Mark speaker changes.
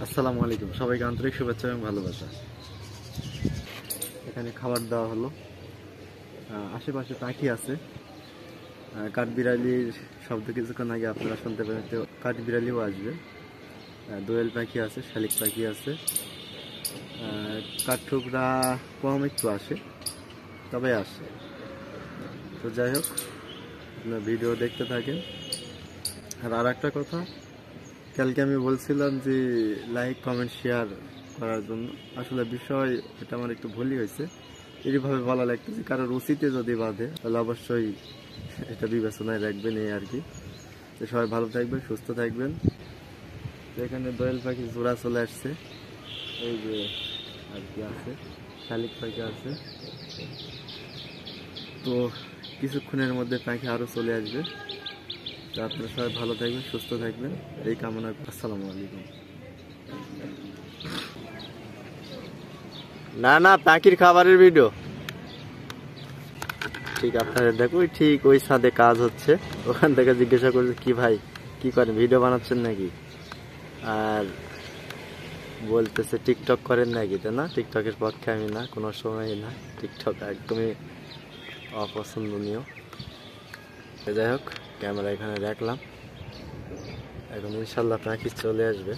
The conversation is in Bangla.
Speaker 1: আসসালামু আলাইকুম, সবাইকে আন্তরিক শুভেচ্ছা এবং ভালোবাসা। এখানে খাবার দেওয়া হলো। আশেপাশে পাখি আছে। কাঠবিড়ালির শব্দ কিছুক্ষণ আগে আপনারা শুনতে পেলেন, তো কাঠবিড়ালিও আসবে। দোয়েল পাখি আছে, শালিক পাখি আছে। কাঠঠোকরা কম একটু আসে, তবে আসে। তো যাই হোক, আপনার ভিডিও দেখতে থাকেন। আর একটা কথা, কালকে আমি বলছিলাম যে লাইক কমেন্ট শেয়ার করার জন্য। আসলে বিষয় এটা আমার একটু ভুলই হয়েছে। এইভাবে বলা লাগতেছে, কারোর রুচিতে যদি বাঁধে তাহলে অবশ্যই এটা বিবেচনায় রাখবেন, এই আর কি। তো সবাই ভালো থাকবেন, সুস্থ থাকবেন। এখানে দোয়েল পাখি জোড়া চলে আসছে, এই যে আর কি আছে, শালিক পাখি আছে। তো কিছুক্ষণের মধ্যে পাখি আরও চলে আসবে। তো আপনারা সবাই ভালো থাকবেন, সুস্থ থাকবেন, এই কামনা। আসসালামু আলাইকুম। না না, পাখির খাবারের ভিডিও ঠিক আপনাদের দেখো, ঠিক ওই ছাদে কাজ হচ্ছে। ওখান থেকে জিজ্ঞাসা করছে, কি ভাই কি করেন, ভিডিও বানাচ্ছেন নাকি? আর বলতেছে টিকটক করেন নাকি? তো না, টিকটকের পক্ষে আমি না, কোনো সময়ই না। টিকটক একদমই অপছন্দনীয়। যাই হোক, ক্যামেরা এখানে রাখলাম। এখন ইনশাল্লাহ পাখি চলে আসবে।